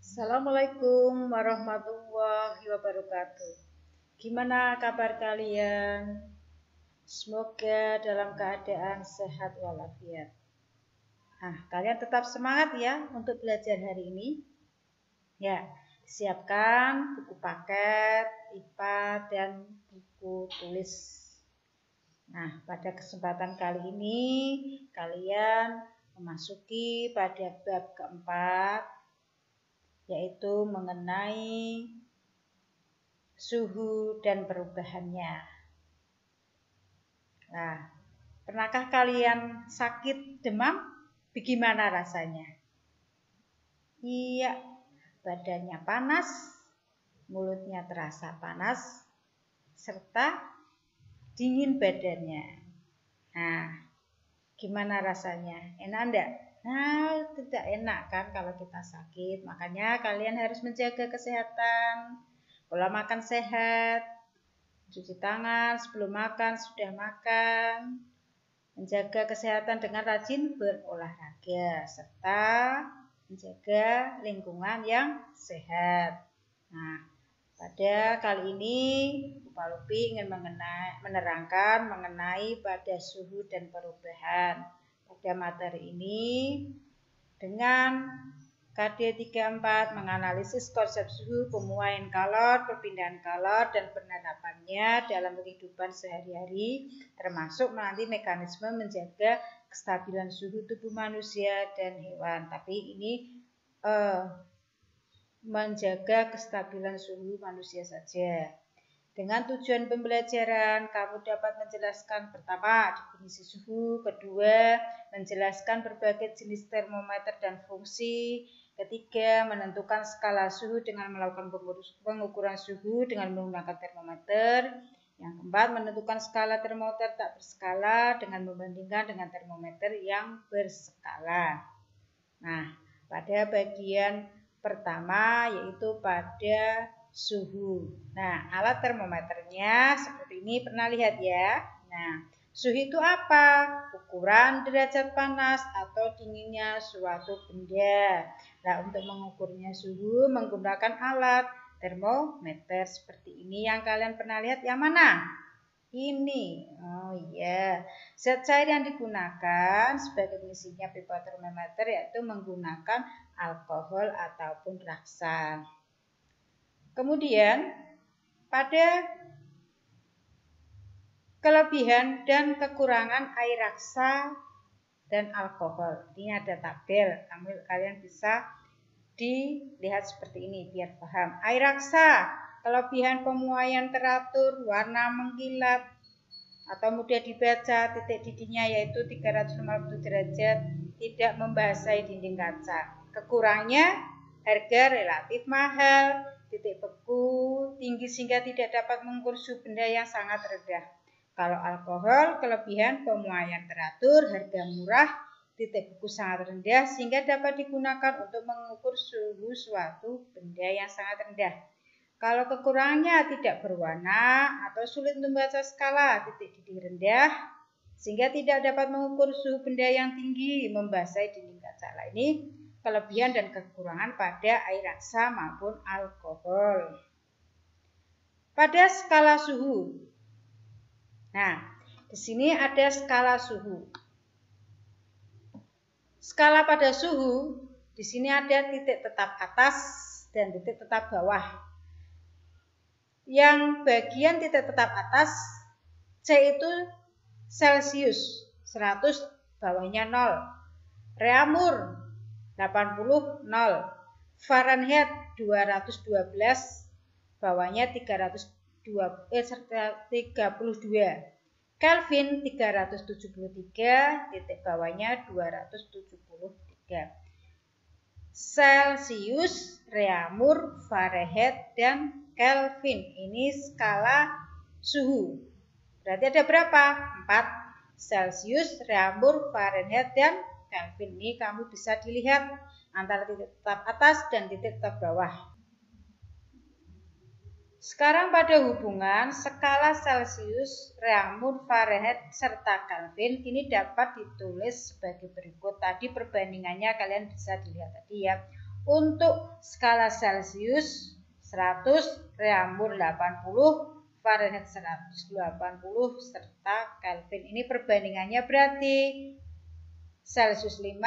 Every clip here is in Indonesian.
Assalamualaikum warahmatullahi wabarakatuh. Gimana kabar kalian? Semoga dalam keadaan sehat walafiat. Nah, kalian tetap semangat ya untuk belajar hari ini. Ya, siapkan buku paket, IPA, dan buku tulis. Nah, pada kesempatan kali ini kalian memasuki pada bab keempat, yaitu mengenai suhu dan perubahannya. Nah, pernahkah kalian sakit demam? Bagaimana rasanya? Iya, badannya panas, mulutnya terasa panas, serta dingin badannya. Nah, gimana rasanya? Enak enggak? Nah, tidak enak kan kalau kita sakit. Makanya kalian harus menjaga kesehatan. Pola makan sehat, cuci tangan sebelum makan, sudah makan, menjaga kesehatan dengan rajin berolahraga, serta menjaga lingkungan yang sehat. Nah, pada kali ini Pak Lupi ingin menerangkan mengenai pada suhu dan perubahan. Pada materi ini dengan KD 34 menganalisis konsep suhu, pemuaian kalor, perpindahan kalor, dan penerapannya dalam kehidupan sehari-hari, termasuk melalui mekanisme menjaga kestabilan suhu tubuh manusia dan hewan. Tapi ini menjaga kestabilan suhu manusia saja. Dengan tujuan pembelajaran, kamu dapat menjelaskan pertama, definisi suhu, kedua, menjelaskan berbagai jenis termometer dan fungsi, ketiga, menentukan skala suhu dengan melakukan pengukuran suhu dengan menggunakan termometer, yang keempat, menentukan skala termometer tak berskala dengan membandingkan dengan termometer yang berskala. Nah, pada bagian pertama yaitu pada suhu. Nah, alat termometernya seperti ini, pernah lihat ya. Nah, suhu itu apa? Ukuran derajat panas atau dinginnya suatu benda. Nah, untuk mengukurnya suhu menggunakan alat termometer seperti ini. Yang kalian pernah lihat yang mana? Ini. Oh iya. Zat cair yang digunakan sebagai pengisinya pipa termometer yaitu menggunakan alkohol ataupun raksa. Kemudian pada kelebihan dan kekurangan air raksa dan alkohol. Ini ada tabel, kalian bisa dilihat seperti ini biar paham. Air raksa, kelebihan pemuaian teratur, warna mengkilat atau mudah dibaca, titik didihnya yaitu 350 derajat, tidak membasahi dinding kaca. Kekurangnya, harga relatif mahal, titik beku tinggi sehingga tidak dapat mengukur suhu benda yang sangat rendah. Kalau alkohol, kelebihan pemuaian teratur, harga murah, titik beku sangat rendah sehingga dapat digunakan untuk mengukur suhu suatu benda yang sangat rendah. Kalau kekurangannya tidak berwarna atau sulit membaca skala titik didih rendah sehingga tidak dapat mengukur suhu benda yang tinggi membasahi dinding kaca. Nah, ini kelebihan dan kekurangan pada air raksa maupun alkohol. Pada skala suhu. Nah, di sini ada skala suhu. Skala pada suhu, di sini ada titik tetap atas dan titik tetap bawah. Yang bagian titik tetap atas, C itu Celsius 100, bawahnya 0. Reaumur 80, 0. Fahrenheit 212, bawahnya 32. Kelvin 373, titik bawahnya 273. Celsius, reaumur, Fahrenheit, dan Kelvin. Ini skala suhu. Berarti ada berapa? 4. Celsius, reaumur, Fahrenheit, dan Kelvin. Ini kamu bisa dilihat antara titik tetap atas dan titik tetap bawah. Sekarang pada hubungan skala Celsius, reaumur, Fahrenheit, serta Kelvin ini dapat ditulis sebagai berikut. Tadi perbandingannya kalian bisa dilihat tadi ya. Untuk skala Celcius 100, Reaumur 80, Fahrenheit 180, serta Kelvin. Ini perbandingannya berarti Celcius 5,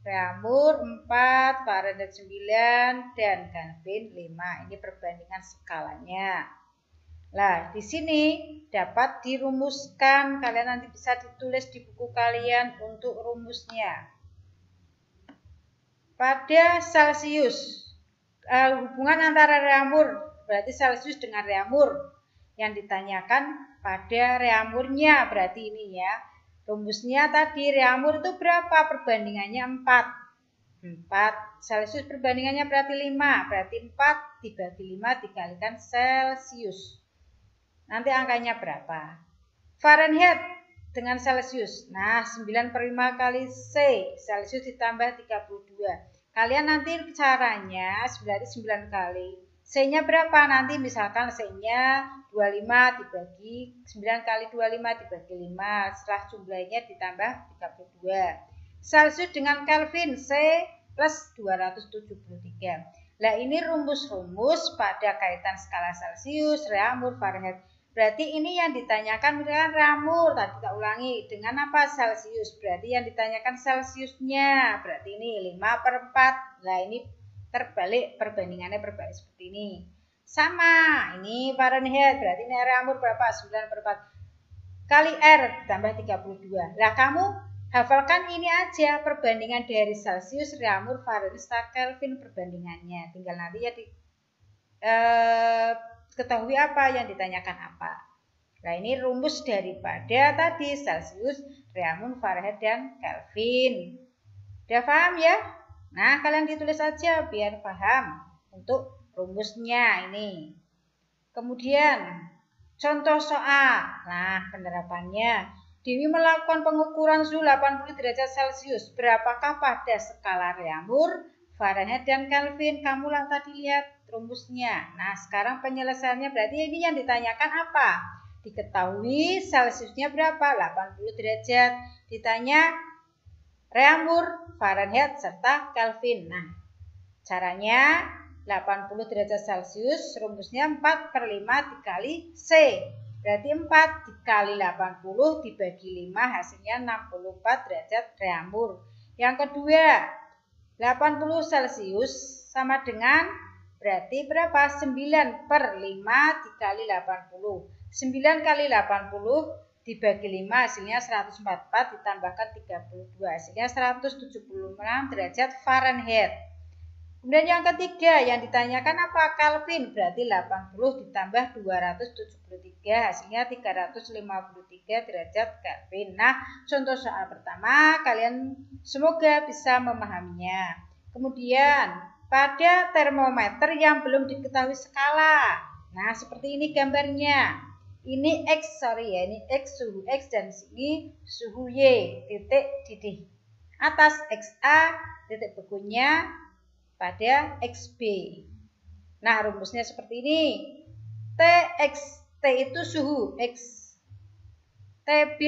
Reaumur 4, Fahrenheit 9, dan Kelvin 5. Ini perbandingan skalanya. Nah, di sini dapat dirumuskan. Kalian nanti bisa ditulis di buku kalian untuk rumusnya. Pada Celcius, hubungan antara Reaumur, berarti Celcius dengan Reaumur. Yang ditanyakan pada Reaumurnya, berarti ini ya. Rumusnya tadi Reaumur itu berapa? Perbandingannya 4. 4. Celcius perbandingannya berarti 5. Berarti 4 dibagi 5 dikalikan Celcius. Nanti angkanya berapa? Fahrenheit dengan Celcius. Nah, 9/5 kali C. Celcius ditambah 32. Kalian nanti caranya berarti 9 kali. C-nya berapa? Nanti misalkan C-nya 25 dibagi 9 kali 25 dibagi 5. Setelah jumlahnya ditambah 32. Celcius dengan Kelvin C plus 273. Nah, ini rumus-rumus pada kaitan skala Celcius, Reaumur, Fahrenheit. Berarti ini yang ditanyakan dengan Reaumur. Tadi kita ulangi. Dengan apa? Celcius. Berarti yang ditanyakan Celciusnya. Berarti ini 5/4. Nah, ini terbalik. Perbandingannya berbalik seperti ini. Sama. Ini Fahrenheit. Berarti ini Reaumur berapa? 9/4. Kali R tambah 32. Nah, kamu hafalkan ini aja. Perbandingan dari Celcius, Reaumur, Fahrenheit, Kelvin perbandingannya. Tinggal nanti ya ketahui apa yang ditanyakan apa. Nah, ini rumus daripada tadi Celcius, Reaumur, Fahrenheit, dan Kelvin. Udah paham ya? Nah, kalian ditulis aja biar paham untuk rumusnya ini. Kemudian, contoh soal. Nah, penerapannya. Dewi melakukan pengukuran suhu 80 derajat Celcius. Berapakah pada skala Reaumur, Fahrenheit, dan Kelvin? Kamu lah tadi lihat rumusnya. Nah, sekarang penyelesaiannya berarti ini yang ditanyakan apa? Diketahui Celciusnya berapa? 80 derajat. Ditanya Reaumur, Fahrenheit, serta Kelvin. Nah, caranya 80 derajat Celcius, rumusnya 4/5 dikali C. Berarti 4 dikali 80 dibagi 5, hasilnya 64 derajat Reaumur. Yang kedua, 80 Celcius sama dengan berarti berapa? 9/5 dikali 80. 9 kali 80 dibagi 5 hasilnya 144 ditambahkan 32. Hasilnya 176 derajat Fahrenheit. Kemudian yang ketiga yang ditanyakan apa? Kelvin. Berarti 80 ditambah 273 hasilnya 353 derajat Kelvin. Nah, contoh soal pertama kalian semoga bisa memahaminya. Kemudian pada termometer yang belum diketahui skala. Nah, seperti ini gambarnya. Ini X, ini X suhu X dan sini suhu Y, titik didih. Atas XA, titik bekunya pada XB. Nah, rumusnya seperti ini. T itu suhu X. TB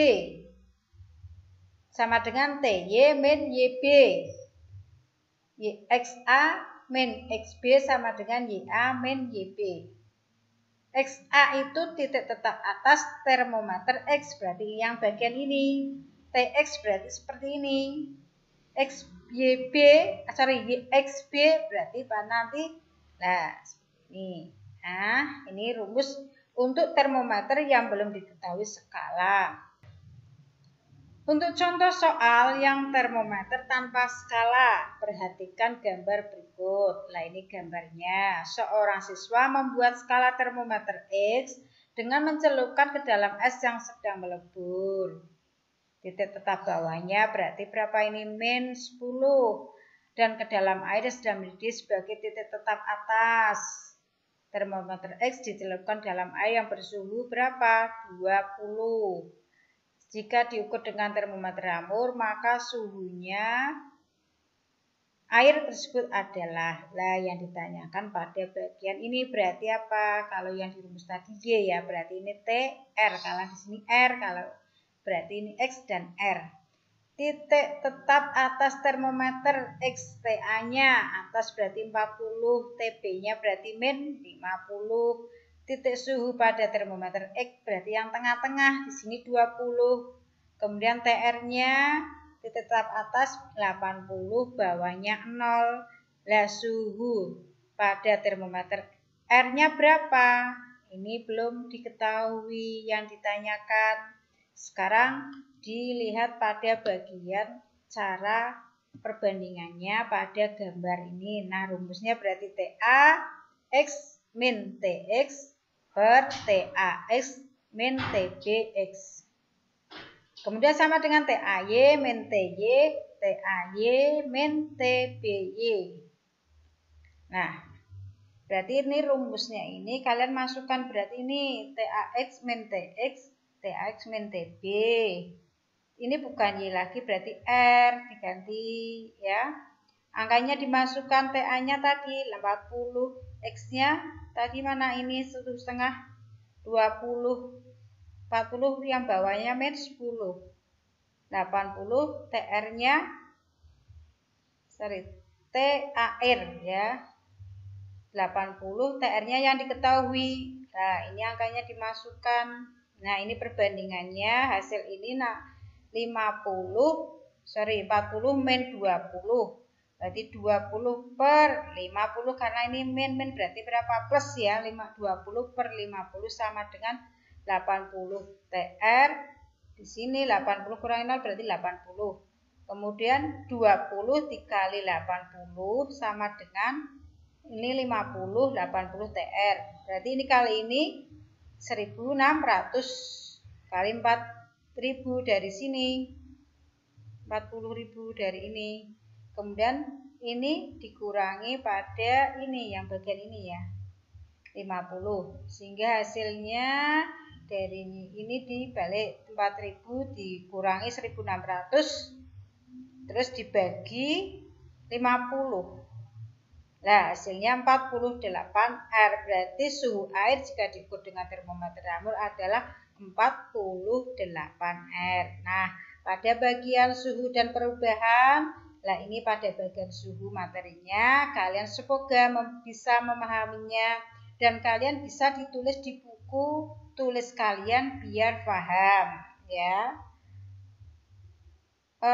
sama dengan TY min YB. XA min XB sama dengan YA min YB. XA itu titik tetap atas termometer X, berarti yang bagian ini. TX berarti seperti ini. XB berarti nanti. Nah, seperti ini. Nah, ini rumus untuk termometer yang belum diketahui skala. Untuk contoh soal yang termometer tanpa skala, perhatikan gambar berikut. Nah, ini gambarnya. Seorang siswa membuat skala termometer X dengan mencelupkan ke dalam es yang sedang melebur. Titik tetap bawahnya berarti berapa ini? Min 10. Dan ke dalam air sedang mendidih sebagai titik tetap atas. Termometer X dicelupkan dalam air yang bersuhu berapa? 20. Jika diukur dengan termometer Reaumur, maka suhunya air tersebut adalah. Nah, yang ditanyakan pada bagian ini berarti apa? Kalau yang di rumus tadi Y ya, berarti ini T, R. Kalau di sini R, kalau berarti ini X dan R. titik tetap atas termometer X TA-nya atas berarti 40, TB-nya berarti min 50. Titik suhu pada termometer X berarti yang tengah-tengah, di sini 20. Kemudian TR-nya titik tetap atas 80, bawahnya 0. Lah suhu pada termometer R-nya berapa? Ini belum diketahui yang ditanyakan. Sekarang dilihat pada bagian cara perbandingannya pada gambar ini. Nah, rumusnya berarti TA X min TX per TAX min TBX. Kemudian sama dengan TAY min TY, TAY min TBY. Nah, berarti ini rumusnya ini kalian masukkan berarti ini TAX min TX, TAX min TB. Ini bukan Y lagi berarti R, diganti ya. Angkanya dimasukkan TA-nya tadi 40, X-nya tadi mana ini 1/2 20. 40 yang bawahnya min 10. 80 TR-nya TAR ya. 80 TR-nya yang diketahui. Nah, ini angkanya dimasukkan. Nah, ini perbandingannya hasil ini 40 min 20. Berarti 20 per 50 karena ini min berarti berapa? Plus ya. 20 per 50 sama dengan 80 TR. Di sini 80 kurangi 0 berarti 80. Kemudian 20 dikali 80 sama dengan ini 50, 80 TR. Berarti ini kali ini 1600 kali 4000 dari sini. 40.000 dari ini. Kemudian ini dikurangi pada ini yang bagian ini ya. 50. Sehingga hasilnya dari ini dibalik 4000 dikurangi 1600 terus dibagi 50. Nah, hasilnya 48 R. Berarti suhu air jika diukur dengan termometer Rammel adalah 48 R. Nah, pada bagian suhu dan perubahan, nah ini pada bagian suhu materinya, kalian semoga bisa memahaminya dan kalian bisa ditulis di buku tulis kalian biar paham ya.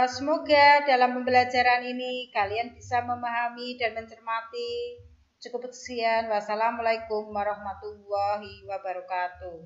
Semoga dalam pembelajaran ini kalian bisa memahami dan mencermati. Cukup sekian. Wassalamualaikum warahmatullahi wabarakatuh.